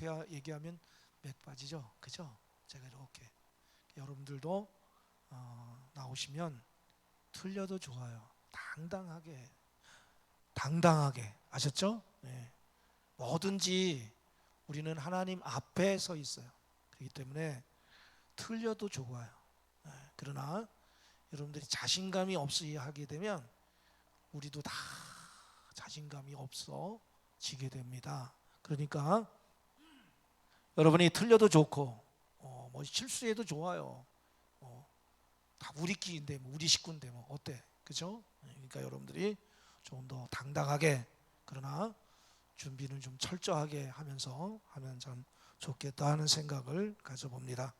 이렇게 얘기하면 맥 빠지죠, 그죠? 제가 이렇게 여러분들도 나오시면 틀려도 좋아요. 당당하게 아셨죠? 네. 뭐든지 우리는 하나님 앞에 서 있어요. 그렇기 때문에 틀려도 좋아요. 네. 그러나 여러분들이 자신감이 없이 하게 되면 우리도 다 자신감이 없어지게 됩니다. 그러니까 여러분이 틀려도 좋고 뭐 실수해도 좋아요. 다 우리끼리인데 우리 식구인데 어때? 그죠? 그러니까 여러분들이 좀 더 당당하게, 그러나 준비는 좀 철저하게 하면서 하면 참 좋겠다 하는 생각을 가져봅니다.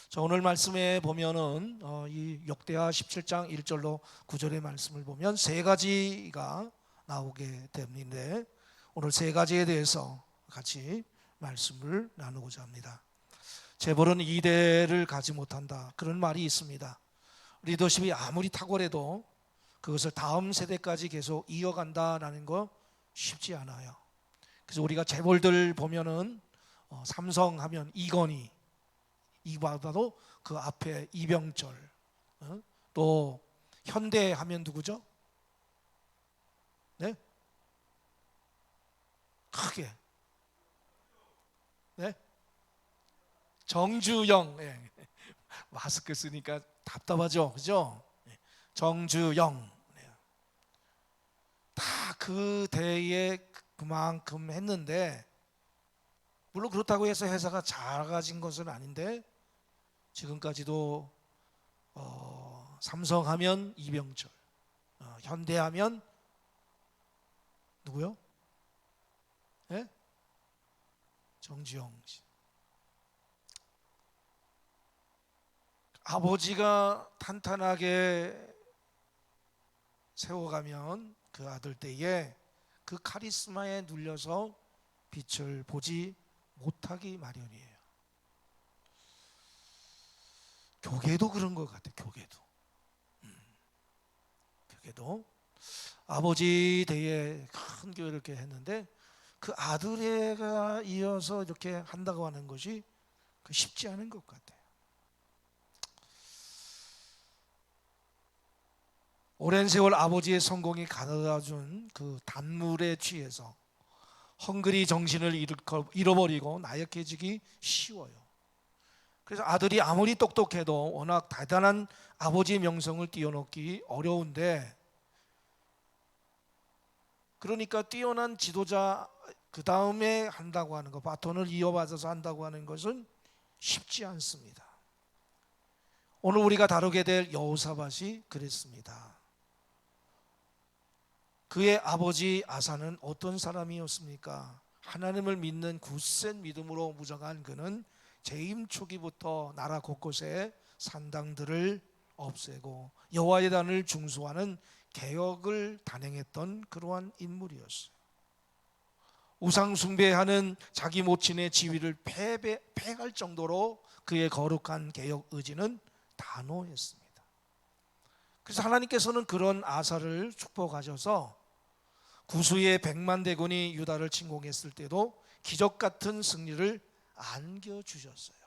자, 오늘 말씀에 보면은 이 역대하 17장 1절로 9절의 말씀을 보면 세 가지가 나오게 됩니다. 오늘 세 가지에 대해서 같이 말씀을 나누고자 합니다. 재벌은 이대를 가지 못한다, 그런 말이 있습니다. 리더십이 아무리 탁월해도 그것을 다음 세대까지 계속 이어간다라는 거 쉽지 않아요. 그래서 우리가 재벌들 보면은 삼성 하면 이건희, 이보다도 그 앞에 이병철, 또 현대 하면 누구죠? 네? 크게, 네? 정주영. 네. 마스크 쓰니까 답답하죠, 그죠? 정주영. 다 그 대에 그만큼 했는데, 물론 그렇다고 해서 회사가 작아진 것은 아닌데, 지금까지도 삼성하면 이병철, 현대하면 누구요? 네? 정주영 씨. 아버지가 탄탄하게 세워가면 그 아들 때에 그 카리스마에 눌려서 빛을 보지 못하기 마련이에요. 교계도 그런 것 같아요. 교계도 아버지 대에 큰 교회를 이렇게 했는데 그 아들애가 이어서 이렇게 한다고 하는 것이 쉽지 않은 것 같아요. 오랜 세월 아버지의 성공이 가져다준 그 단물에 취해서 헝그리 정신을 잃어버리고 나약해지기 쉬워요. 그래서 아들이 아무리 똑똑해도 워낙 대단한 아버지의 명성을 띄워놓기 어려운데, 그러니까 뛰어난 지도자 그 다음에 한다고 하는 것, 바톤을 이어받아서 한다고 하는 것은 쉽지 않습니다. 오늘 우리가 다루게 될 여호사밧이 그랬습니다. 그의 아버지 아사는 어떤 사람이었습니까? 하나님을 믿는 굳센 믿음으로 무장한 그는 재임 초기부터 나라 곳곳에 산당들을 없애고 여호와의 단을 중수하는 개혁을 단행했던 그러한 인물이었어요. 우상 숭배하는 자기 모친의 지위를 패할 정도로 그의 거룩한 개혁 의지는 단호했습니다. 그래서 하나님께서는 그런 아사를 축복하셔서 구수의 100만 대군이 유다를 침공했을 때도 기적 같은 승리를 안겨주셨어요.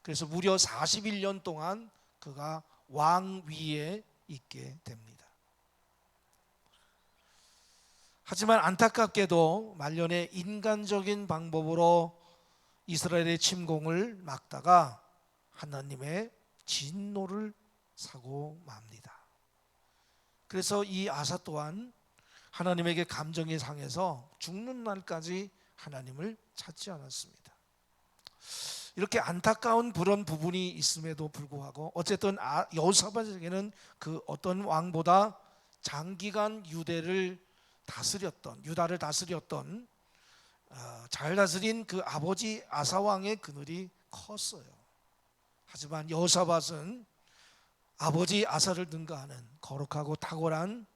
그래서 무려 41년 동안 그가 왕위에 있게 됩니다. 하지만 안타깝게도 말년에 인간적인 방법으로 이스라엘의 침공을 막다가 하나님의 진노를 사고 맙니다. 그래서 이 아사 또한 하나님에게 감정이 상해서 죽는 날까지 하나님을 찾지 않았습니다. 이렇게 안타까운 그런 부분이 있음에도 불구하고 어쨌든 여호사밧에게는 그 어떤 왕보다 장기간 유다를 다스렸던 잘 다스린 그 아버지 아사 왕의 그늘이 컸어요. 하지만 여호사밧은 아버지 아사를 능가하는 거룩하고 탁월한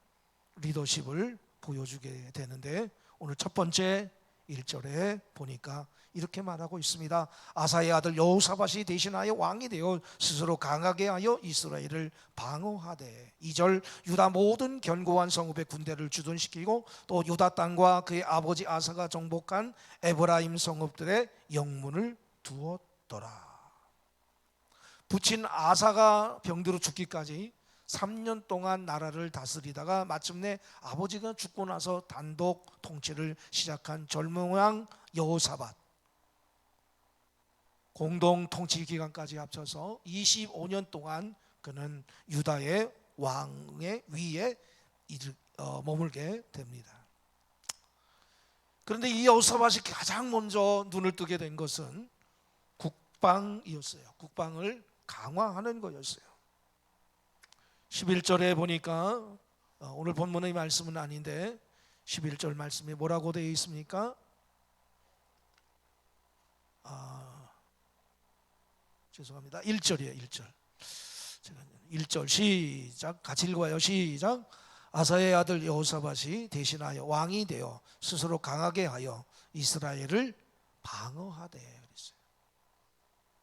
리더십을 보여주게 되는데, 오늘 첫 번째 1절에 보니까 이렇게 말하고 있습니다. 아사의 아들 여호사밧이 대신하여 왕이 되어 스스로 강하게 하여 이스라엘을 방어하되. 2절, 유다 모든 견고한 성읍의 군대를 주둔시키고 또 유다 땅과 그의 아버지 아사가 정복한 에브라임 성읍들의 영문을 두었더라. 붙인 아사가 병들어 죽기까지 3년 동안 나라를 다스리다가 마침내 아버지가 죽고 나서 단독 통치를 시작한 젊은 왕 여호사밧, 공동 통치 기간까지 합쳐서 25년 동안 그는 유다의 왕의 위에 머물게 됩니다. 그런데 이 여호사밧이 가장 먼저 눈을 뜨게 된 것은 국방이었어요. 국방을 강화하는 거였어요. 11절에 보니까 오늘 본문의 말씀은 아닌데 11절 말씀에 뭐라고 되어 있습니까? 죄송합니다. 1절이에요. 1절. 1절 시작. 같이 읽어요. 시작. 아사의 아들 여호사밧이 대신하여 왕이 되어 스스로 강하게 하여 이스라엘을 방어하되 그랬어요.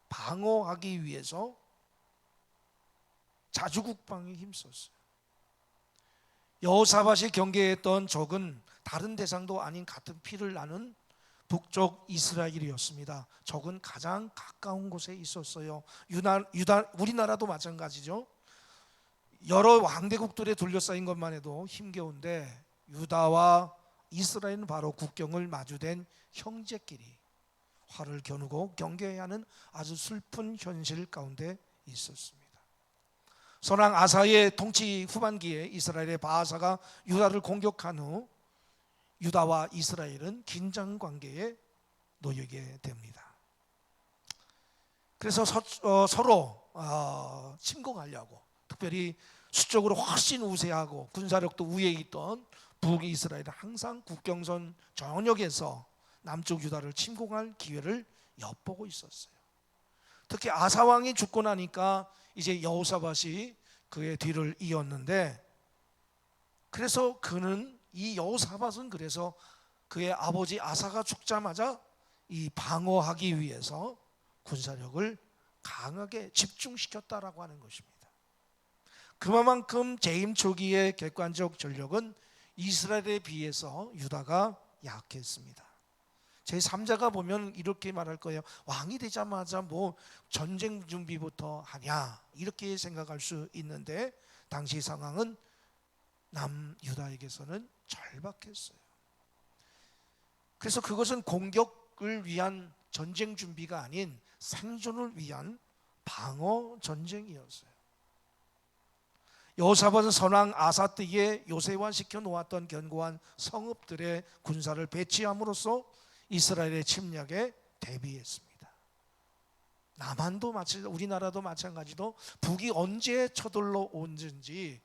방어하기 위해서 자주국방에 힘썼어요. 여호사밧이 경계했던 적은 다른 대상도 아닌 같은 피를 나눈 북쪽 이스라엘이었습니다. 적은 가장 가까운 곳에 있었어요. 우리나라도 마찬가지죠. 여러 왕대국들에 둘러싸인 것만 해도 힘겨운데 유다와 이스라엘은 바로 국경을 마주댄 형제끼리 화를 겨누고 경계해야 하는 아주 슬픈 현실 가운데 있었습니다. 선왕 아사의 통치 후반기에 이스라엘의 바하사가 유다를 공격한 후 유다와 이스라엘은 긴장 관계에 놓이게 됩니다. 그래서 서로 침공하려고, 특별히 수적으로 훨씬 우세하고 군사력도 우위에 있던 북이스라엘은 항상 국경선 전역에서 남쪽 유다를 침공할 기회를 엿보고 있었어요. 특히 아사 왕이 죽고 나니까 이제 여호사밧이 그의 뒤를 이었는데, 그래서 이 여호사밧은 그래서 그의 아버지 아사가 죽자마자 이 방어하기 위해서 군사력을 강하게 집중시켰다라고 하는 것입니다. 그만큼 재임 초기의 객관적 전력은 이스라엘에 비해서 유다가 약했습니다. 제3자가 보면 이렇게 말할 거예요. 왕이 되자마자 뭐 전쟁 준비부터 하냐 이렇게 생각할 수 있는데, 당시 상황은 남유다에게서는 절박했어요. 그래서 그것은 공격을 위한 전쟁 준비가 아닌 생존을 위한 방어 전쟁이었어요. 여호사밧은 선왕 아사 때에 요새화시켜 놓았던 견고한 성읍들의 군사를 배치함으로써 이스라엘의 침략에 대비했습니다. 남한도 우리나라도 마찬가지로 북이 언제 쳐들러 온지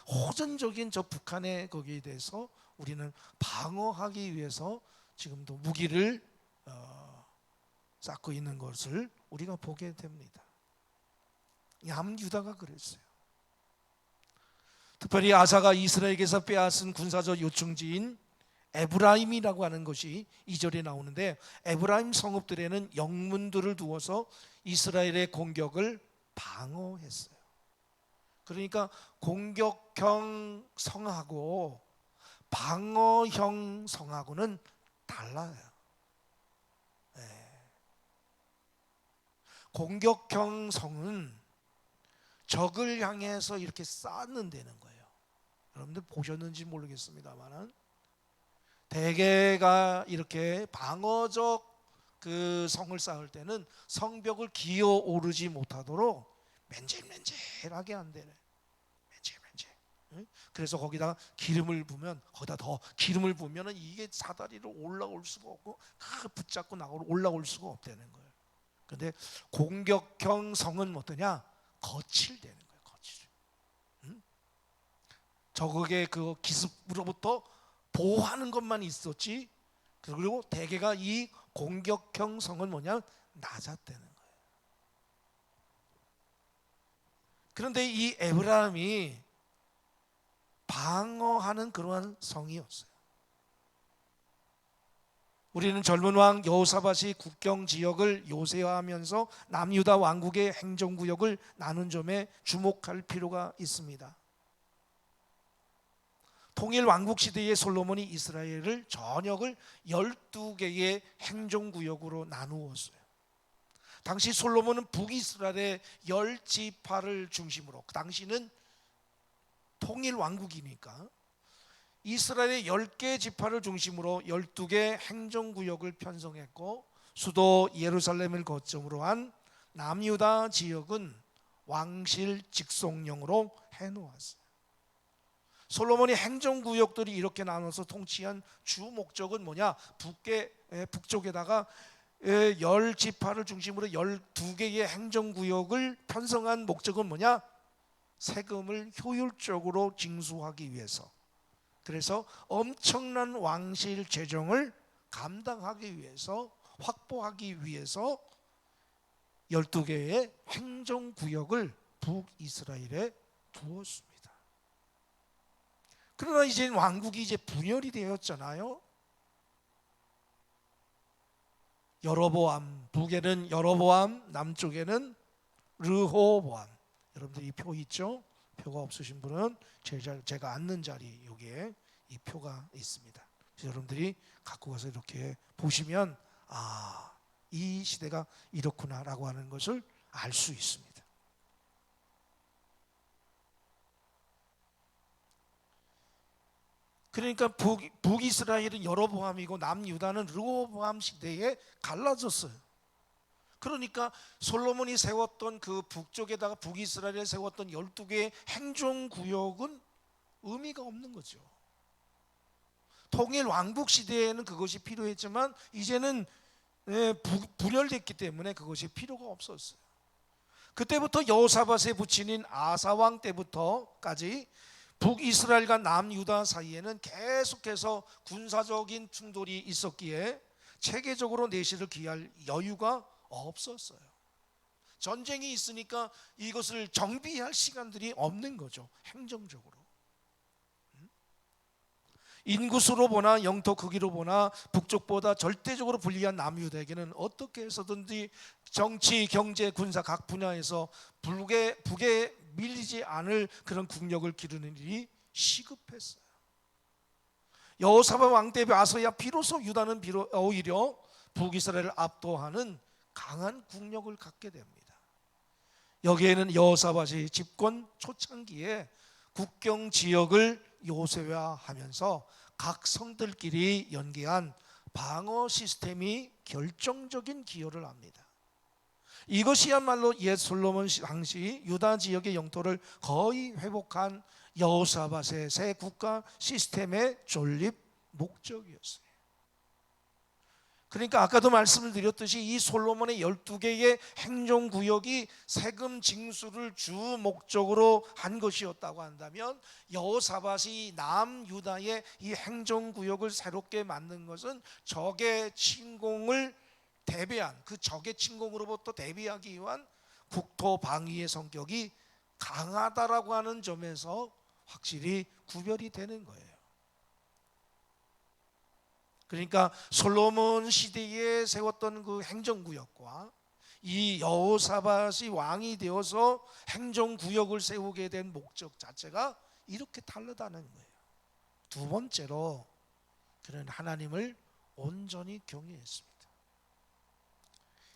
호전적인 저 북한의 거기에 대해서 우리는 방어하기 위해서 지금도 무기를 쌓고 있는 것을 우리가 보게 됩니다. 남유다가 그랬어요. 특별히 아사가 이스라엘에게서 빼앗은 군사적 요충지인 에브라임이라고 하는 것이 2절에 나오는데, 에브라임 성읍들에는 영문들을 두어서 이스라엘의 공격을 방어했어요. 그러니까 공격형 성하고 방어형 성하고는 달라요. 공격형 성은 적을 향해서 이렇게 쌓는다는 거예요. 여러분들 보셨는지 모르겠습니다만 대개가 이렇게 방어적 그 성을 쌓을 때는 성벽을 기어 오르지 못하도록 맨질맨질하게 한대네. 맨질맨질. 그래서 거기다가 기름을 부으면, 거기다 더 기름을 부으면 이게 사다리로 올라올 수가 없고 붙잡고 올라올 수가 없다는 거예요. 그런데 공격형 성은 어떠냐? 거칠다는 거예요. 거칠. 적에게 그 기습으로부터 보호하는 것만 있었지, 그리고 대개가 이 공격형 성은 뭐냐? 낮았다는 거예요. 그런데 이 에브라임이 방어하는 그러한 성이었어요. 우리는 젊은 왕 여호사밧이 국경 지역을 요새화하면서 남유다 왕국의 행정구역을 나눈 점에 주목할 필요가 있습니다. 통일 왕국 시대의 솔로몬이 이스라엘을 전역을 12개의 행정구역으로 나누었어요. 당시 솔로몬은 북이스라엘의 10지파를 중심으로, 그 당시는 통일 왕국이니까 이스라엘의 10개 지파를 중심으로 12개 행정구역을 편성했고, 수도 예루살렘을 거점으로 한 남유다 지역은 왕실 직속령으로 해놓았어요. 솔로몬이 행정구역들이 이렇게 나눠서 통치한 주 목적은 뭐냐? 북쪽에다가 10지파를 중심으로 12개의 행정구역을 편성한 목적은 뭐냐? 세금을 효율적으로 징수하기 위해서, 그래서 엄청난 왕실 재정을 감당하기 위해서, 확보하기 위해서 12개의 행정구역을 북이스라엘에 두었습니다. 그러나 이제 왕국이 이제 분열이 되었잖아요. 여로보암, 북에는 여로보암, 남쪽에는 르호보암. 여러분들 이 표 있죠? 표가 없으신 분은 제가 앉는 자리 여기에 이 표가 있습니다. 그래서 여러분들이 갖고 가서 이렇게 보시면 이 시대가 이렇구나라고 하는 것을 알 수 있습니다. 그러니까 북이스라엘은 여로보암이고 남유다는 르호보암 시대에 갈라졌어요. 그러니까 솔로몬이 세웠던 그 북쪽에다가 북이스라엘에 세웠던 12개의 행정구역은 의미가 없는 거죠. 통일 왕국 시대에는 그것이 필요했지만 이제는 분열됐기 때문에 그것이 필요가 없었어요. 그때부터 여호사밧의 부친인 아사왕 때부터까지 북이스라엘과 남유다 사이에는 계속해서 군사적인 충돌이 있었기에 체계적으로 내실을 기할 여유가 없었어요. 전쟁이 있으니까 이것을 정비할 시간들이 없는 거죠. 행정적으로. 인구수로 보나 영토 크기로 보나 북쪽보다 절대적으로 불리한 남유다에게는 어떻게 해서든지 정치, 경제, 군사 각 분야에서 북에 밀리지 않을 그런 국력을 기르는 일이 시급했어요. 여호사밧 왕 때 와서야 비로소 유다는 오히려 북이스라엘을 압도하는 강한 국력을 갖게 됩니다. 여기에는 여호사밧이 집권 초창기에 국경 지역을 요새화하면서 각 성들끼리 연계한 방어 시스템이 결정적인 기여를 합니다. 이것이야말로 옛 솔로몬 당시 유다 지역의 영토를 거의 회복한 여호사밧의 새 국가 시스템의 존립 목적이었어요. 그러니까 아까도 말씀을 드렸듯이 이 솔로몬의 12개의 행정구역이 세금 징수를 주 목적으로 한 것이었다고 한다면, 여호사밧이 남유다의 이 행정구역을 새롭게 만든 것은 적의 침공을 대비한, 그 적의 침공으로부터 대비하기 위한 국토 방위의 성격이 강하다라고 하는 점에서 확실히 구별이 되는 거예요. 그러니까 솔로몬 시대에 세웠던 그 행정구역과 이 여호사밧이 왕이 되어서 행정구역을 세우게 된 목적 자체가 이렇게 다르다는 거예요. 두 번째로, 그는 하나님을 온전히 경외했습니다.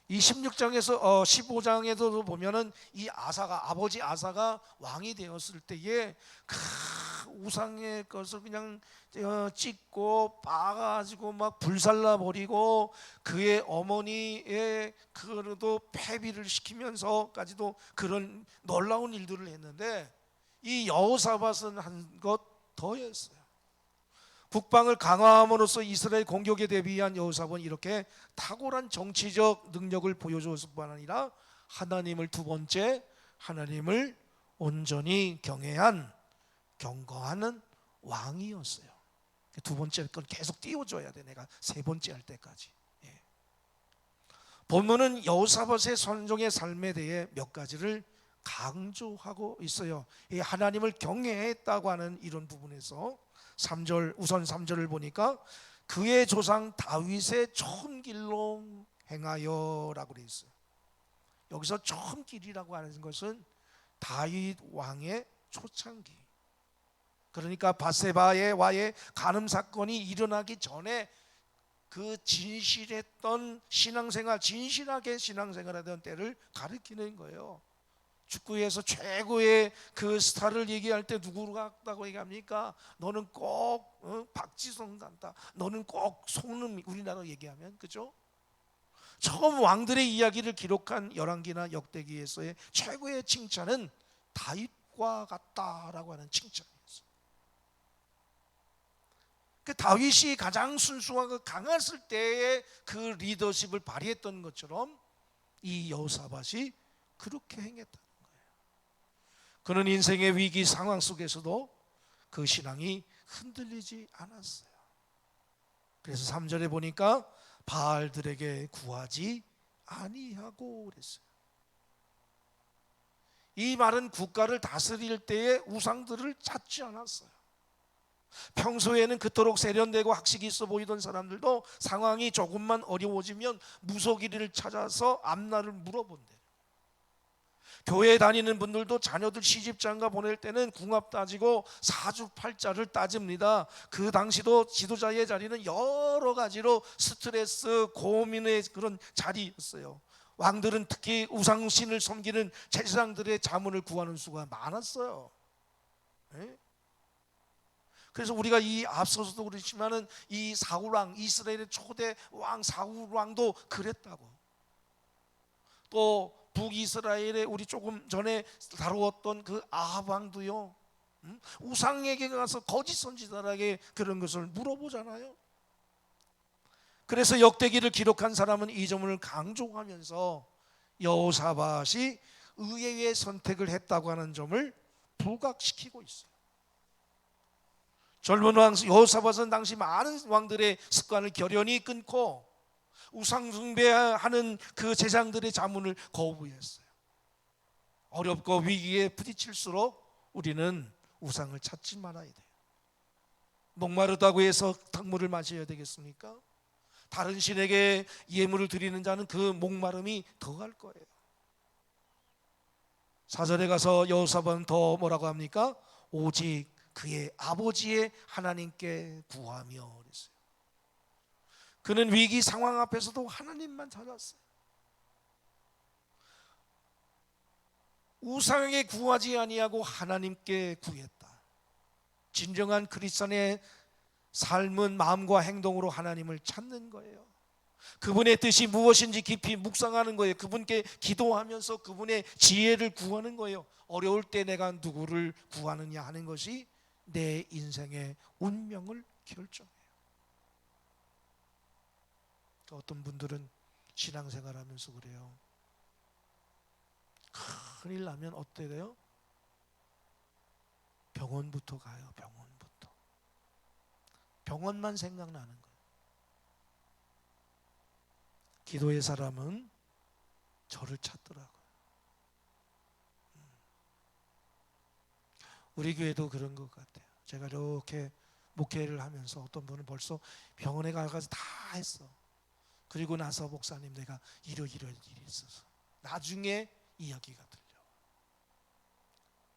이 16장에서 15장에도 보면은 이 아버지 아사가 왕이 되었을 때에 우상의 것을 그냥 찍고 빠가지고 막 불살라 버리고 그의 어머니의 그도 폐비를 시키면서까지도 그런 놀라운 일들을 했는데, 이 여호사밧은 한 것 더 했어요. 국방을 강화함으로써 이스라엘 공격에 대비한 여호사밧은 이렇게 탁월한 정치적 능력을 보여줬을 뿐 아니라 하나님을, 두 번째 하나님을 온전히 경거하는 왕이었어요. 두 번째 건 계속 띄워줘야 돼, 내가 세 번째 할 때까지. 본문은 여호사밧의 선종의 삶에 대해 몇 가지를 강조하고 있어요. 하나님을 경외했다고 하는 이런 부분에서 우선 3절을 보니까 그의 조상 다윗의 처음 길로 행하여라고 되어 있어요. 여기서 처음 길이라고 하는 것은 다윗 왕의 초창기, 그러니까 바세바와의 간음 사건이 일어나기 전에 그 진실했던 신앙생활, 진실하게 신앙생활하던 때를 가리키는 거예요. 축구에서 최고의 그 스타를 얘기할 때 누구로 같다고 얘기합니까? 너는 꼭 박지성 같다, 너는 꼭 손흥민, 우리나라 얘기하면, 그죠? 처음 왕들의 이야기를 기록한 열왕기나 역대기에서의 최고의 칭찬은 다윗과 같다라고 하는 칭찬이었어요. 그 다윗이 가장 순수하고 강했을 때의 그 리더십을 발휘했던 것처럼 이 여호사밧이 그렇게 행했다는 거예요. 그는 인생의 위기 상황 속에서도 그 신앙이 흔들리지 않았어요. 그래서 3절에 보니까 바알들에게 구하지 아니하고 그랬어요. 이 말은 국가를 다스릴 때의 우상들을 찾지 않았어요. 평소에는 그토록 세련되고 학식이 있어 보이던 사람들도 상황이 조금만 어려워지면 무속인을 찾아서 앞날을 물어본대. 교회 다니는 분들도 자녀들 시집장가 보낼 때는 궁합 따지고 사주팔자를 따집니다. 그 당시도 지도자의 자리는 여러 가지로 스트레스, 고민의 그런 자리였어요. 왕들은 특히 우상신을 섬기는 제사장들의 자문을 구하는 수가 많았어요. 네? 그래서 우리가 이 앞서서도 그렇지만은 이 사울왕, 이스라엘의 초대 왕 사울왕도 그랬다고. 또 북이스라엘에 우리 조금 전에 다루었던 그 아합 왕도요, 우상에게 가서 거짓 선지자에게 그런 것을 물어보잖아요. 그래서 역대기를 기록한 사람은 이 점을 강조하면서 여호사밧이 의외의 선택을 했다고 하는 점을 부각시키고 있어요. 젊은 왕 여호사밧은 당시 많은 왕들의 습관을 결연히 끊고 우상 숭배하는 그 제사장들의 자문을 거부했어요. 어렵고 위기에 부딪힐수록 우리는 우상을 찾지 말아야 돼요. 목마르다고 해서 탕물을 마셔야 되겠습니까? 다른 신에게 예물을 드리는 자는 그 목마름이 더할 거예요. 4절에 가서 여호사밧은 더 뭐라고 합니까? 오직 그의 아버지의 하나님께 구하며 그랬어요. 그는 위기 상황 앞에서도 하나님만 찾았어요. 우상에게 구하지 아니하고 하나님께 구했다. 진정한 크리스천의 삶은 마음과 행동으로 하나님을 찾는 거예요. 그분의 뜻이 무엇인지 깊이 묵상하는 거예요. 그분께 기도하면서 그분의 지혜를 구하는 거예요. 어려울 때 내가 누구를 구하느냐 하는 것이 내 인생의 운명을 결정해요. 어떤 분들은 신앙생활하면서 그래요. 큰일 나면 어때 돼요? 병원부터 가요. 병원부터. 병원만 생각나는 거예요. 기도의 사람은 저를 찾더라고요. 우리 교회도 그런 것 같아요. 제가 이렇게 목회를 하면서 어떤 분은 벌써 병원에 가서 다 했어. 그리고 나서 목사님 내가 이런 일이 있어서 나중에 이야기가 들려.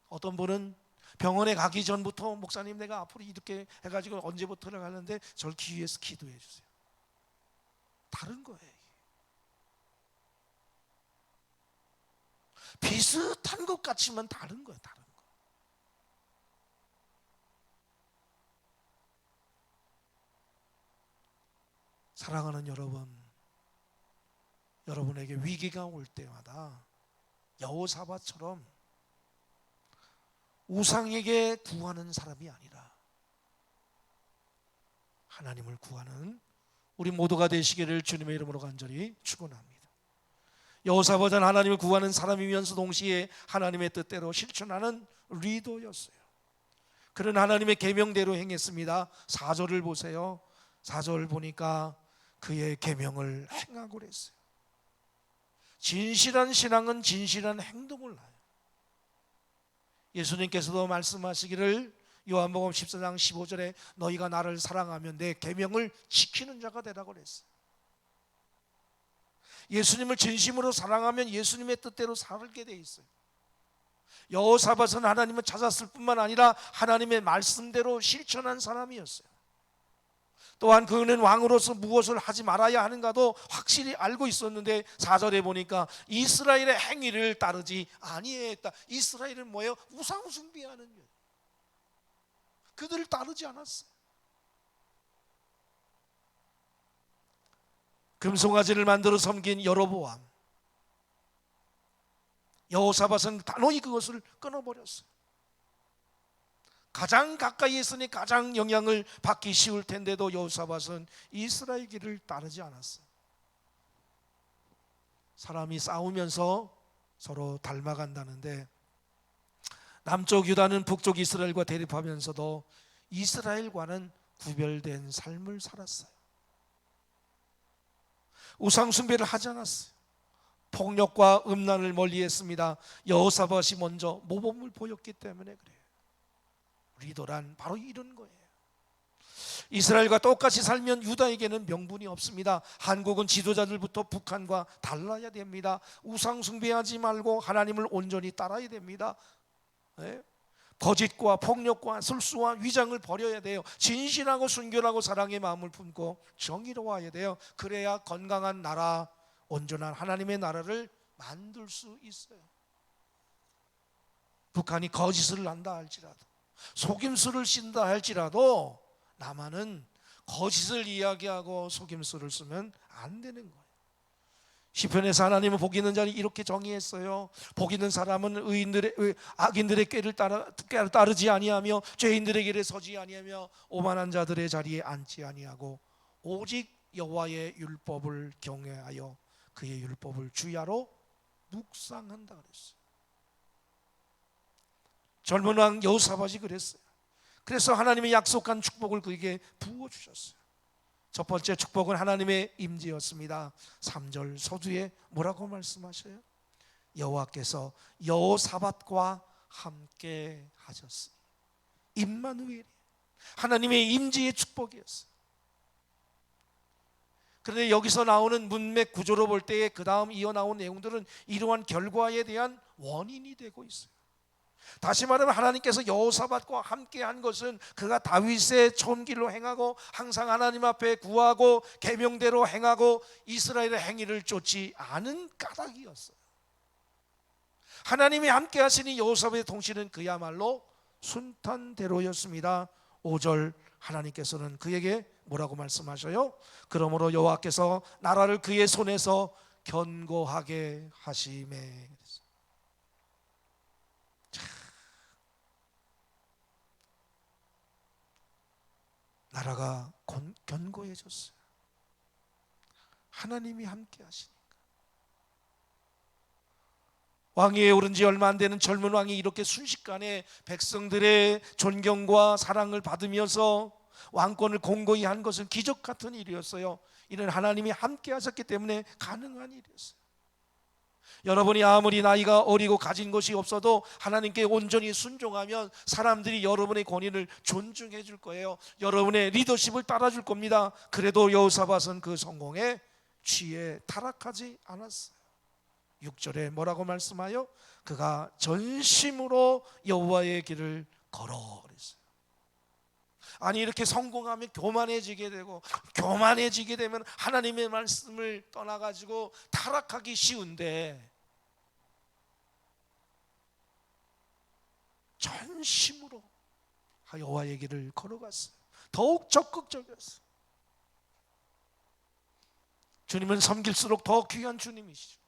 어떤 분은 병원에 가기 전부터 목사님 내가 앞으로 이렇게 해가지고 언제부터 가는데 저를 기회해서 기도해 주세요. 다른 거예요. 비슷한 것 같지만 다른 거예요. 다른 거. 사랑하는 여러분, 여러분에게 위기가 올 때마다 여호사밧처럼 우상에게 구하는 사람이 아니라 하나님을 구하는 우리 모두가 되시기를 주님의 이름으로 간절히 축원합니다. 여호사밧은 하나님을 구하는 사람이면서 동시에 하나님의 뜻대로 실천하는 리더였어요. 그는 하나님의 계명대로 행했습니다. 4절을 보세요. 4절 보니까 그의 계명을 행하고 그랬어요. 진실한 신앙은 진실한 행동을 해요. 예수님께서도 말씀하시기를 요한복음 14장 15절에 너희가 나를 사랑하면 내 계명을 지키는 자가 되라고 그랬어요. 예수님을 진심으로 사랑하면 예수님의 뜻대로 살게 돼 있어요. 여호사밧은 하나님을 찾았을 뿐만 아니라 하나님의 말씀대로 실천한 사람이었어요. 또한 그는 왕으로서 무엇을 하지 말아야 하는가도 확실히 알고 있었는데 4절에 보니까 이스라엘의 행위를 따르지 아니했다. 이스라엘은 뭐예요? 우상 숭배하는 것. 그들을 따르지 않았어요. 금송아지를 만들어 섬긴 여로보암, 여호사밧은 단호히 그것을 끊어버렸어요. 가장 가까이 있으니 가장 영향을 받기 쉬울 텐데도 여호사밧은 이스라엘 길을 따르지 않았어요. 사람이 싸우면서 서로 닮아간다는데 남쪽 유다는 북쪽 이스라엘과 대립하면서도 이스라엘과는 구별된 삶을 살았어요. 우상 숭배를 하지 않았어요. 폭력과 음란을 멀리했습니다. 여호사밧이 먼저 모범을 보였기 때문에 그래요. 리더란 바로 이런 거예요. 이스라엘과 똑같이 살면 유다에게는 명분이 없습니다. 한국은 지도자들부터 북한과 달라야 됩니다. 우상 숭배하지 말고 하나님을 온전히 따라야 됩니다. 네? 거짓과 폭력과 술수와 위장을 버려야 돼요. 진실하고 순결하고 사랑의 마음을 품고 정의로워야 돼요. 그래야 건강한 나라, 온전한 하나님의 나라를 만들 수 있어요. 북한이 거짓을 한다 할지라도, 속임수를 쓴다 할지라도 남한은 거짓을 이야기하고 속임수를 쓰면 안 되는 거예요. 시편에서 하나님은 복 있는 자를 이렇게 정의했어요. 복 있는 사람은 악인들의 꾀를 따르지 아니하며 죄인들의 길에 서지 아니하며 오만한 자들의 자리에 앉지 아니하고 오직 여호와의 율법을 경외하여 그의 율법을 주야로 묵상한다 그랬어요. 젊은 왕 여호사밧이 그랬어요. 그래서 하나님의 약속한 축복을 그에게 부어주셨어요. 첫 번째 축복은 하나님의 임재였습니다. 3절 서두에 뭐라고 말씀하셔요? 여호와께서 여호사밧과 함께 하셨으니. 임마누엘이 하나님의 임재의 축복이었어요. 그런데 여기서 나오는 문맥 구조로 볼 때에 그 다음 이어나온 내용들은 이러한 결과에 대한 원인이 되고 있어요. 다시 말하면 하나님께서 여호사밧과 함께 한 것은 그가 다윗의 손길로 행하고 항상 하나님 앞에 구하고 계명대로 행하고 이스라엘의 행위를 쫓지 않은 까닭이었어요. 하나님이 함께 하시니 여호사밧의 통치는 그야말로 순탄대로였습니다. 5절 하나님께서는 그에게 뭐라고 말씀하셔요? 그러므로 여호와께서 나라를 그의 손에서 견고하게 하시매. 나라가 견고해졌어요. 하나님이 함께 하시니까. 왕위에 오른 지 얼마 안 되는 젊은 왕이 이렇게 순식간에 백성들의 존경과 사랑을 받으면서 왕권을 공고히 한 것은 기적 같은 일이었어요. 이는 하나님이 함께 하셨기 때문에 가능한 일이었어요. 여러분이 아무리 나이가 어리고 가진 것이 없어도 하나님께 온전히 순종하면 사람들이 여러분의 권위를 존중해 줄 거예요. 여러분의 리더십을 따라줄 겁니다. 그래도 여호사밧은 그 성공에 취해 타락하지 않았어요. 6절에 뭐라고 말씀하여? 그가 전심으로 여호와의 길을 걸어 그랬어요. 아니 이렇게 성공하면 교만해지게 되고 교만해지게 되면 하나님의 말씀을 떠나가지고 타락하기 쉬운데 전심으로 여호와의 길을 걸어갔어요. 더욱 적극적이었어요. 주님은 섬길수록 더 귀한 주님이시죠.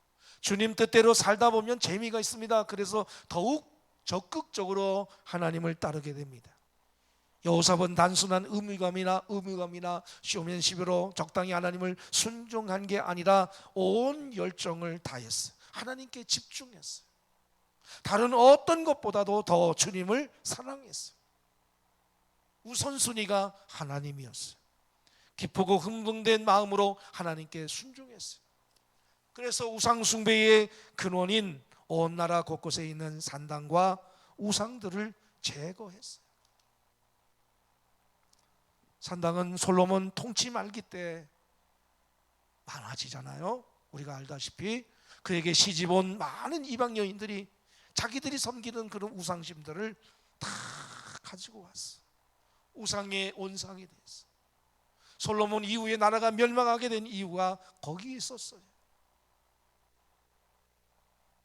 주님 뜻대로 살다 보면 재미가 있습니다. 그래서 더욱 적극적으로 하나님을 따르게 됩니다. 여호사밧은 단순한 의무감이나 쇼맨십으로 적당히 하나님을 순종한 게 아니라 온 열정을 다했어요. 하나님께 집중했어요. 다른 어떤 것보다도 더 주님을 사랑했어요. 우선순위가 하나님이었어요. 기쁘고 흥분된 마음으로 하나님께 순종했어요. 그래서 우상 숭배의 근원인 온 나라 곳곳에 있는 산당과 우상들을 제거했어요. 산당은 솔로몬 통치 말기 때 많아지잖아요. 우리가 알다시피 그에게 시집 온 많은 이방 여인들이 자기들이 섬기는 그런 우상심들을 다 가지고 왔어. 우상의 온상이 됐어. 솔로몬 이후에 나라가 멸망하게 된 이유가 거기에 있었어요.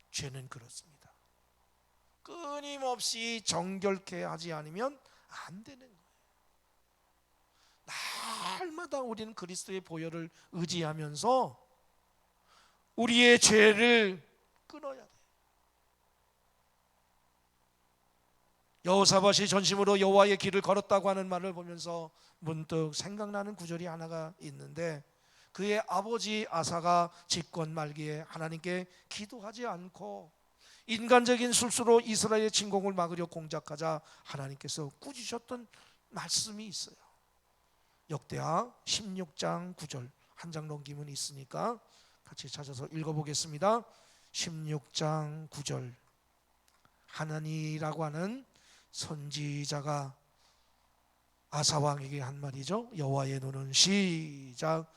죄는 그렇습니다. 끊임없이 정결케 하지 않으면 안 되는 거예요. 날마다 우리는 그리스도의 보혈을 의지하면서 우리의 죄를 끊어야 돼. 여호사밧이 전심으로 여호와의 길을 걸었다고 하는 말을 보면서 문득 생각나는 구절이 하나가 있는데, 그의 아버지 아사가 집권 말기에 하나님께 기도하지 않고 인간적인 술수로 이스라엘의 침공을 막으려 공작하자 하나님께서 꾸짖으셨던 말씀이 있어요. 역대하 16장 9절, 한 장 넘기면 있으니까 같이 찾아서 읽어보겠습니다. 16장 9절, 하나니라고 하는 선지자가 아사왕에게 한 말이죠. 여호와의 눈은 시작,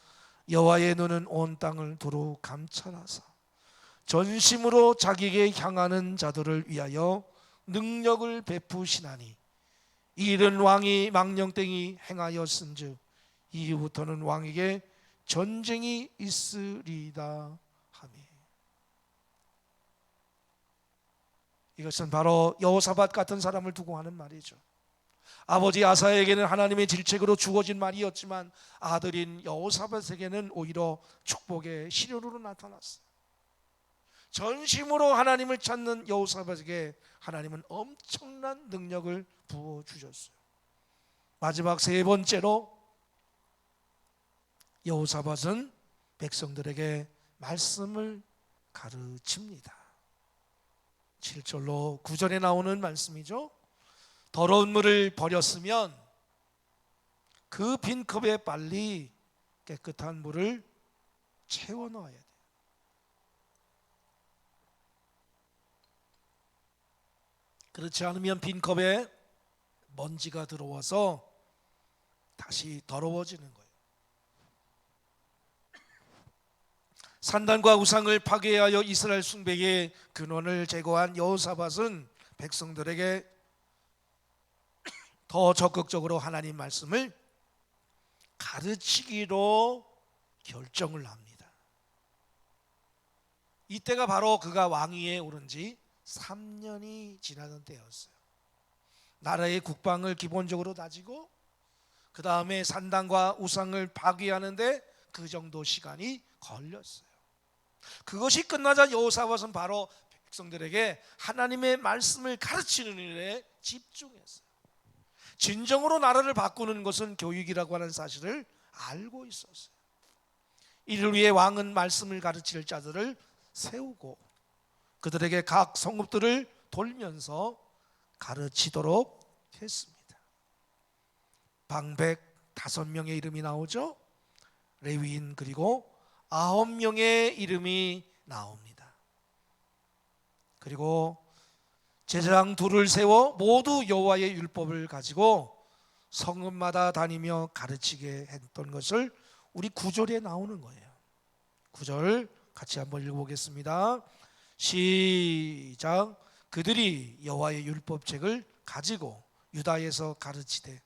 여호와의 눈은 온 땅을 두루 감찰하사 전심으로 자기에게 향하는 자들을 위하여 능력을 베푸시나니 이른 왕이 망령되이 행하였은즉 이후부터는 왕에게 전쟁이 있으리다 하며. 이것은 바로 여호사밧 같은 사람을 두고 하는 말이죠. 아버지 아사에게는 하나님의 질책으로 주어진 말이었지만 아들인 여호사밧에게는 오히려 축복의 시련으로 나타났어요. 전심으로 하나님을 찾는 여호사밧에게 하나님은 엄청난 능력을 부어주셨어요. 마지막 세 번째로 여호사밧은 백성들에게 말씀을 가르칩니다. 7절로 9절에 나오는 말씀이죠. 더러운 물을 버렸으면 그 빈 컵에 빨리 깨끗한 물을 채워 넣어야 돼요. 그렇지 않으면 빈 컵에 먼지가 들어와서 다시 더러워지는 거예요. 산단과 우상을 파괴하여 이스라엘 숭배의 근원을 제거한 여호사밧은 백성들에게 더 적극적으로 하나님 말씀을 가르치기로 결정을 합니다. 이때가 바로 그가 왕위에 오른 지 3년이 지나던 때였어요. 나라의 국방을 기본적으로 다지고 그 다음에 산당과 우상을 파괴하는데 그 정도 시간이 걸렸어요. 그것이 끝나자 여호사밧은 바로 백성들에게 하나님의 말씀을 가르치는 일에 집중했어요. 진정으로 나라를 바꾸는 것은 교육이라고 하는 사실을 알고 있었어요. 이를 위해 왕은 말씀을 가르칠 자들을 세우고 그들에게 각 성읍들을 돌면서 가르치도록 했습니다. 방백 5명의 이름이 나오죠. 레위인 그리고 9명의 이름이 나옵니다. 그리고 제사장 둘을 세워 모두 여호와의 율법을 가지고 성읍마다 다니며 가르치게 했던 것을 우리 9절에 나오는 거예요. 9절 같이 한번 읽어보겠습니다. 시작. 그들이 여호와의 율법책을 가지고 유다에서 가르치되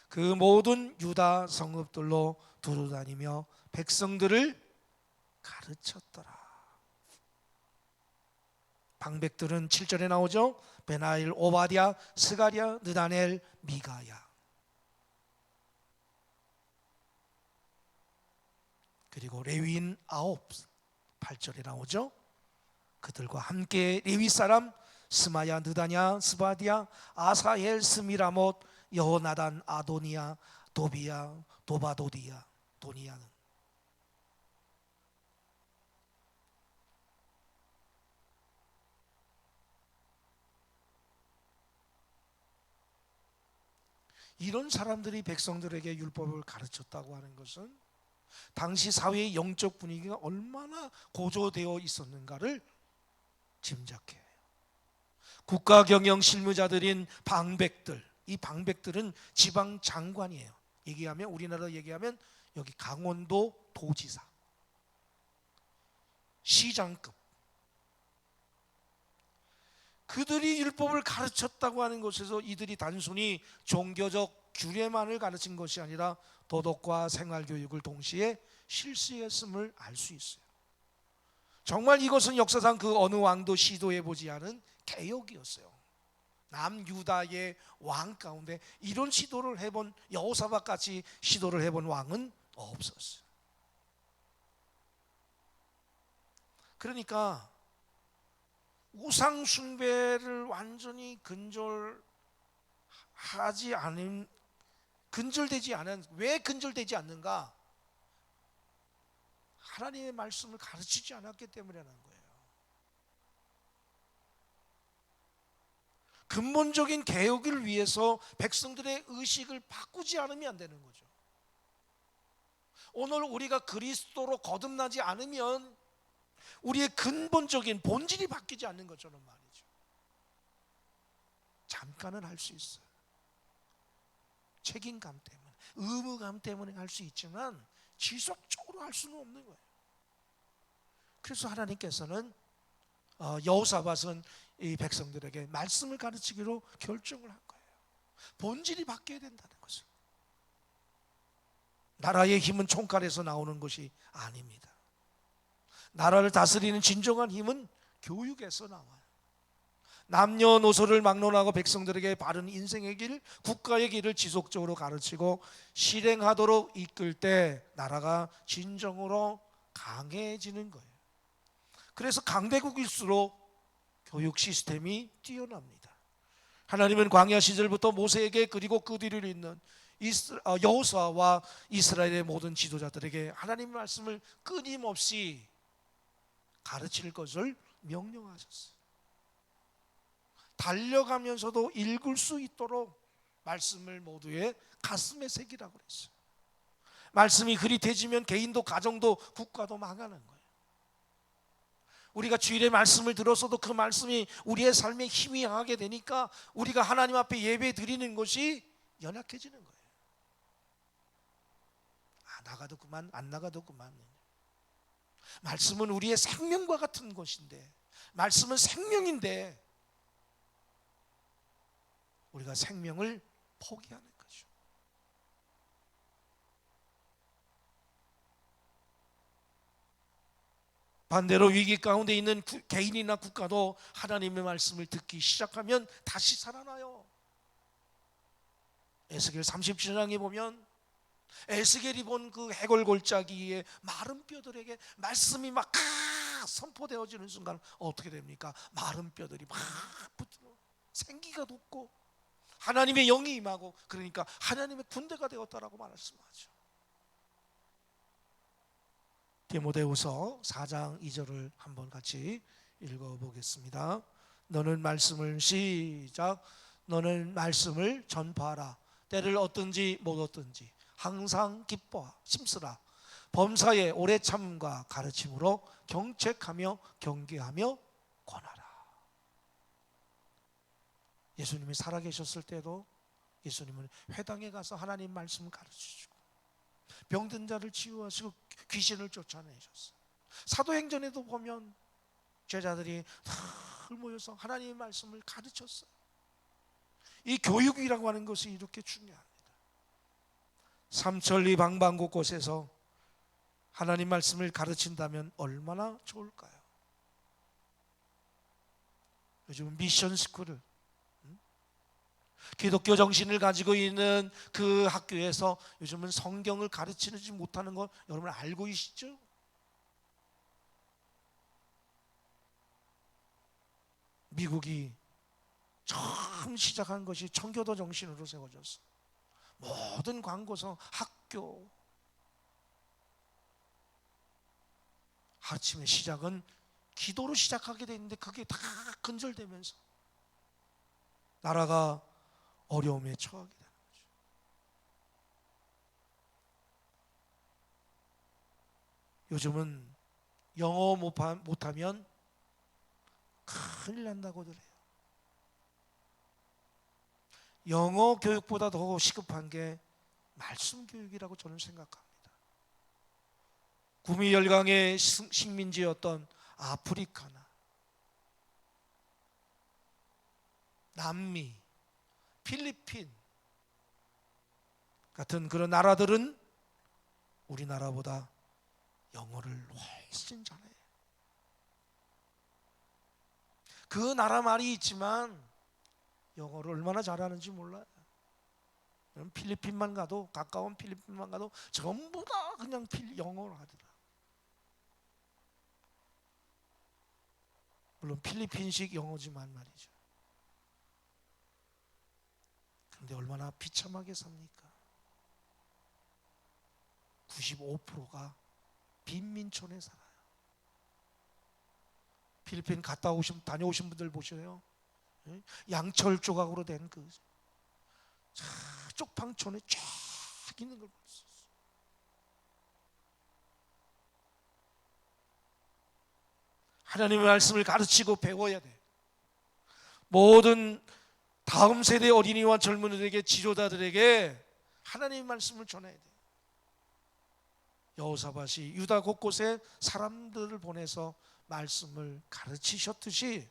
그 모든 유다 성읍들로 두루 다니며 백성들을 가르쳤더라. 방백들은 7절에 나오죠. 베나일, 오바댜, 스가랴, 느다넬, 미가야. 그리고 레위인 9, 8절에 나오죠. 그들과 함께 레위 사람 스마야, 느다냐, 스바디야, 아사헬, 스미라못, 여호나단, 아도니야, 도비야, 도바도디야, 도니야는 이런 사람들이 백성들에게 율법을 가르쳤다고 하는 것은 당시 사회의 영적 분위기가 얼마나 고조되어 있었는가를 짐작해요. 국가 경영 실무자들인 방백들, 이 방백들은 지방 장관이에요. 얘기하면, 우리나라 얘기하면 여기 강원도 도지사, 시장급, 그들이 율법을 가르쳤다고 하는 것에서 이들이 단순히 종교적 규례만을 가르친 것이 아니라 도덕과 생활교육을 동시에 실시했음을 알 수 있어요. 정말 이것은 역사상 그 어느 왕도 시도해보지 않은 개혁이었어요. 남유다의 왕 가운데 이런 시도를 해본, 여호사밧 같이 시도를 해본 왕은 없었어요. 그러니까 우상 숭배를 완전히 근절되지 않은, 왜 근절되지 않는가? 하나님의 말씀을 가르치지 않았기 때문이라는 거예요. 근본적인 개혁을 위해서 백성들의 의식을 바꾸지 않으면 안 되는 거죠. 오늘 우리가 그리스도로 거듭나지 않으면 우리의 근본적인 본질이 바뀌지 않는 것처럼 말이죠. 잠깐은 할 수 있어요. 책임감 때문에, 의무감 때문에 할 수 있지만 지속적으로 할 수는 없는 거예요. 그래서 하나님께서는 여호사밧은 이 백성들에게 말씀을 가르치기로 결정을 한 거예요. 본질이 바뀌어야 된다는 것을. 나라의 힘은 총칼에서 나오는 것이 아닙니다. 나라를 다스리는 진정한 힘은 교육에서 나와요. 남녀노소를 막론하고 백성들에게 바른 인생의 길, 국가의 길을 지속적으로 가르치고 실행하도록 이끌 때 나라가 진정으로 강해지는 거예요. 그래서 강대국일수록 교육 시스템이 뛰어납니다. 하나님은 광야 시절부터 모세에게, 그리고 그 뒤를 잇는 여호수아와 이스라엘의 모든 지도자들에게 하나님의 말씀을 끊임없이 가르칠 것을 명령하셨어요. 달려가면서도 읽을 수 있도록 말씀을 모두의 가슴에 새기라고 그랬어요. 말씀이 흐릿해지면 개인도 가정도 국가도 망하는 거예요. 우리가 주일에 말씀을 들었어도 그 말씀이 우리의 삶에 힘이 하게 되니까 우리가 하나님 앞에 예배 드리는 것이 연약해지는 거예요. 나가도 그만, 안 나가도 그만. 말씀은 우리의 생명과 같은 것인데, 말씀은 생명인데 우리가 생명을 포기하는 거죠. 반대로 위기 가운데 있는 개인이나 국가도 하나님의 말씀을 듣기 시작하면 다시 살아나요. 에스겔 37장에 보면 에스겔이 본 그 해골 골짜기의 마른 뼈들에게 말씀이 막 선포되어지는 순간 어떻게 됩니까? 마른 뼈들이 막 붙어 생기가 돋고 하나님의 영이 임하고, 그러니까 하나님의 군대가 되었다라고 말씀하죠. 디모데후서 4장 2절을 한번 같이 읽어보겠습니다. 너는 말씀을, 시작, 너는 말씀을 전파하라. 때를 얻든지 못 얻든지 항상 기뻐 힘쓰라. 범사에 오래 참과 가르침으로 경책하며 경계하며 권하라. 예수님이 살아계셨을 때도 예수님은 회당에 가서 하나님 말씀을 가르치시고 병든 자를 치유하시고 귀신을 쫓아내셨어요. 사도행전에도 보면 제자들이 다 모여서 하나님의 말씀을 가르쳤어요. 이 교육이라고 하는 것이 이렇게 중요합니다. 삼천리 방방 곳곳에서 하나님 말씀을 가르친다면 얼마나 좋을까요? 요즘 미션 스쿨을, 기독교 정신을 가지고 있는 그 학교에서 요즘은 성경을 가르치지 못하는 거 여러분 알고 계시죠? 미국이 처음 시작한 것이 청교도 정신으로 세워졌어. 모든 광고서, 학교, 아침의 시작은 기도로 시작하게 돼 있는데 그게 다 근절되면서 나라가 어려움에 처하게 되는 거죠. 요즘은 영어 못하면 큰일 난다고들 해요. 영어 교육보다 더 시급한 게 말씀 교육이라고 저는 생각합니다. 구미 열강의 식민지였던 아프리카나 남미, 필리핀 같은 그런 나라들은 우리나라보다 영어를 훨씬 잘해요. 그 나라 말이 있지만 영어를 얼마나 잘하는지 몰라요. 필리핀만 가도, 가까운 필리핀만 가도 전부 다 그냥 영어를 하더라. 물론 필리핀식 영어지만 말이죠. 그런데 얼마나 비참하게 삽니까? 95%가 빈민촌에 살아요. 필리핀 다녀오신 분들 보셔요. 양철 조각으로 된 그 쪽방촌에 쫙 있는 걸 볼 수 있어요. 하나님의 말씀을 가르치고 배워야 돼. 모든 다음 세대 어린이와 젊은이들에게, 지도자들에게 하나님의 말씀을 전해야 돼. 여호사밧이 유다 곳곳에 사람들을 보내서 말씀을 가르쳤듯이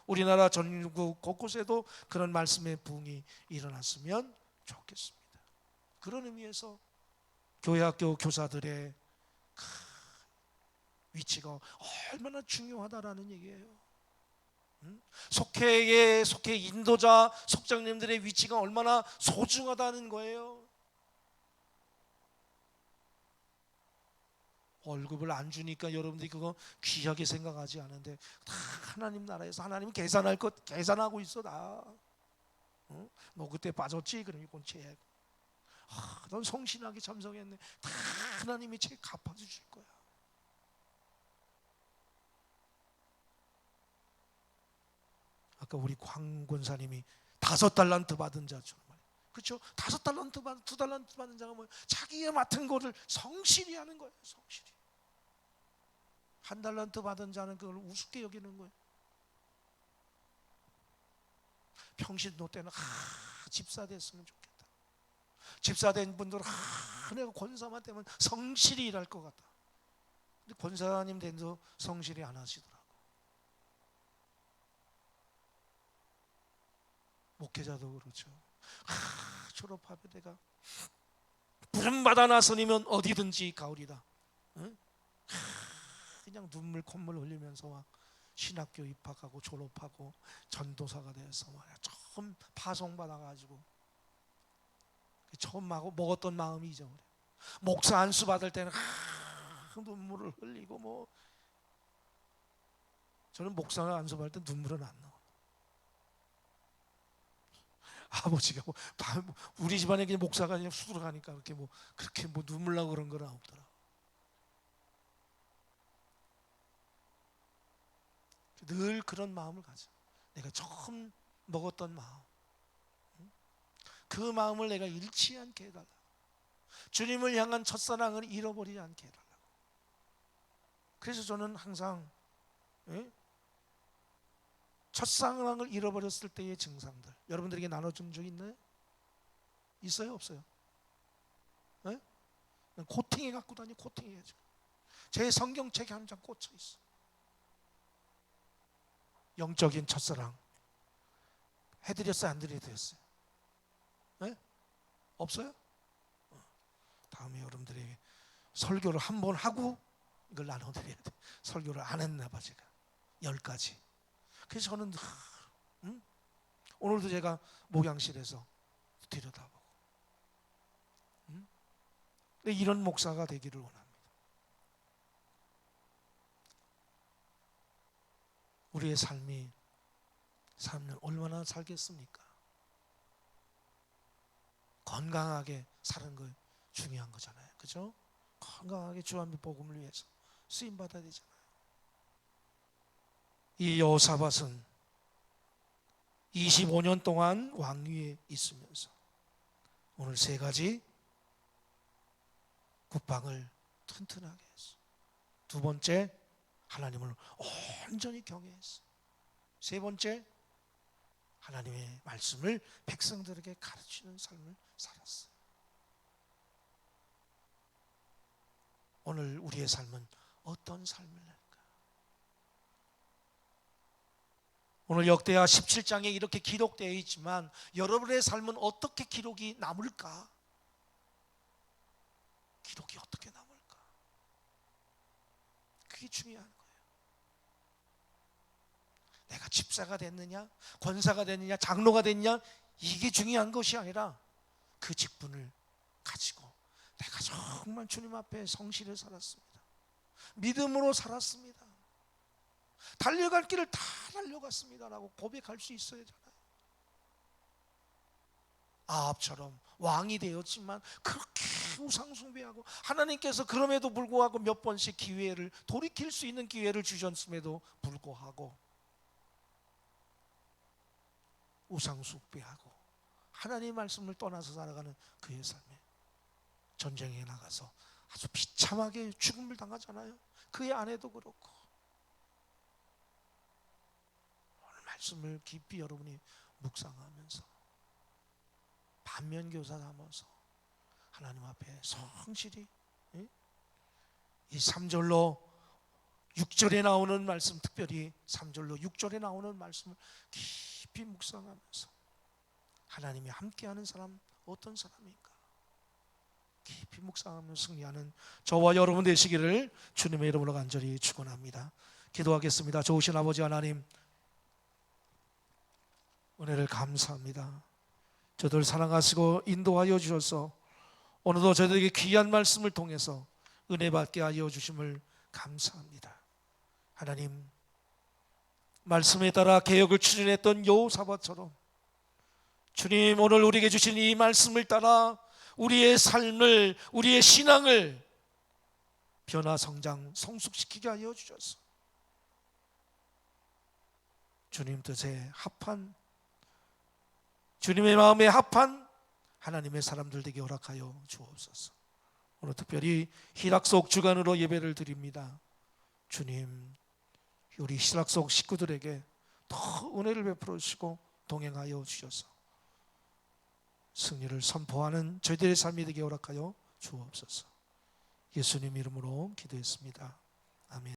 우리나라 전국 곳곳에도 그런 말씀의 부흥이 일어났으면 좋겠습니다. 그런 의미에서 교회학교 교사들의 위치가 얼마나 중요하다라는 얘기예요. 속회 인도자, 속장님들의 위치가 얼마나 소중하다는 거예요. 월급을 안 주니까 여러분들이 그거 귀하게 생각하지 않은데 다 하나님 나라에서 하나님 계산할 것 계산하고 있어 다. 너 그때 빠졌지? 그럼 이건 죄. 넌 성실하게 참석했네. 다 하나님이 죄 갚아주실 거야. 아까 우리 광 권사님이 5달란트 받은 자처럼 말이에요. 그렇죠? 5달란트 받은 2달란트 받은 자가 뭐예요? 자기가 맡은 거를 성실히 하는 거예요. 성실히. 1달란트 받은 자는 그걸 우습게 여기는 거예요. 평신도 때는 집사 됐으면 좋겠다. 집사 된 분들은 내가 권사만 되면 성실히 일할 것 같다. 근데 권사님 된도 성실히 안 하시더라고. 목회자도 그렇죠. 졸업하면 내가 부름받아 나서니면 어디든지 가오리다. 응? 그냥 눈물 콧물 흘리면서 막 신학교 입학하고 졸업하고 전도사가 돼서 말이야. 처음 파송받아가지고 처음 먹었던 마음이 잊어버려. 목사 안수 받을 때는 눈물을 흘리고 뭐 저는 목사 안수 받을 때 눈물은 안 나와. 아버지가 우리 집안에 그냥 목사가 그냥 수두룩 하니까 그렇게 눈물 나고 그런 건 없더라. 늘 그런 마음을 가져. 내가 처음 먹었던 마음, 그 마음을 내가 잃지 않게 해달라. 주님을 향한 첫사랑을 잃어버리지 않게 해달라. 그래서 저는 항상 첫사랑을 잃어버렸을 때의 증상들 여러분들에게 나눠준 적 있나요? 있어요? 없어요? 코팅해 갖고 다니. 코팅해야죠. 제 성경책에 한 장 꽂혀 있어. 영적인 첫사랑 해드렸어요? 안 해드렸어요? 없어요? 다음에 여러분들에게 설교를 한 번 하고 이걸 나눠드려야 돼. 설교를 안 했나 봐 제가 10가지. 그래서 저는 오늘도 제가 목양실에서 들여다보고 이런 목사가 되기를 원합니다. 우리의 삶은 얼마나 살겠습니까? 건강하게 사는 거 중요한 거잖아요. 그죠? 건강하게 주님의 복음을 위해서 쓰임 받아야 되잖아요. 이 여호사밧은 25년 동안 왕위에 있으면서 오늘 3가지 국방을 튼튼하게 했어. 2번째, 하나님을 온전히 경외했어. 3번째, 하나님의 말씀을 백성들에게 가르치는 삶을 살았어요. 오늘 우리의 삶은 어떤 삶을 낼까? 오늘 역대하 17장에 이렇게 기록되어 있지만 여러분의 삶은 어떻게 기록이 남을까? 기록이 어떻게 남을까? 그게 중요한 거예요. 내가 집사가 됐느냐, 권사가 됐느냐, 장로가 됐느냐, 이게 중요한 것이 아니라 그 직분을 가지고 내가 정말 주님 앞에 성실히 살았습니다. 믿음으로 살았습니다. 달려갈 길을 다 달려갔습니다라고 고백할 수 있어야 되잖아요. 아합처럼 왕이 되었지만 그렇게 우상 숭배하고 하나님께서 그럼에도 불구하고 몇 번씩 기회를 돌이킬 수 있는 기회를 주셨음에도 불구하고 우상 숭배하고 하나님의 말씀을 떠나서 살아가는 그의 삶에 전쟁에 나가서 아주 비참하게 죽음을 당하잖아요. 그의 아내도 그렇고. 오늘 말씀을 깊이 여러분이 묵상하면서 반면교사 삼아서 하나님 앞에 성실히 이 3절로 6절에 나오는 말씀, 특별히 3절로 6절에 나오는 말씀을 깊이 묵상하면서 하나님이 함께하는 사람 어떤 사람인가 깊이 묵상하며 승리하는 저와 여러분 되시기를 주님의 이름으로 간절히 축원합니다. 기도하겠습니다. 좋으신 아버지 하나님, 은혜를 감사합니다. 저들 사랑하시고 인도하여 주셔서 오늘도 저들에게 귀한 말씀을 통해서 은혜 받게 하여 주심을 감사합니다. 하나님, 말씀에 따라 개혁을 추진했던 여호사밧처럼 주님, 오늘 우리에게 주신 이 말씀을 따라 우리의 삶을, 우리의 신앙을 변화, 성장, 성숙시키게 하여 주셔서 주님 뜻에 합한, 주님의 마음에 합한 하나님의 사람들 되게 허락하여 주옵소서. 오늘 특별히 희락속 주간으로 예배를 드립니다. 주님, 우리 희락속 식구들에게 더 은혜를 베풀어 주시고 동행하여 주셔서 승리를 선포하는 저희들의 삶이 되게 허락하여 주옵소서. 예수님 이름으로 기도했습니다. 아멘.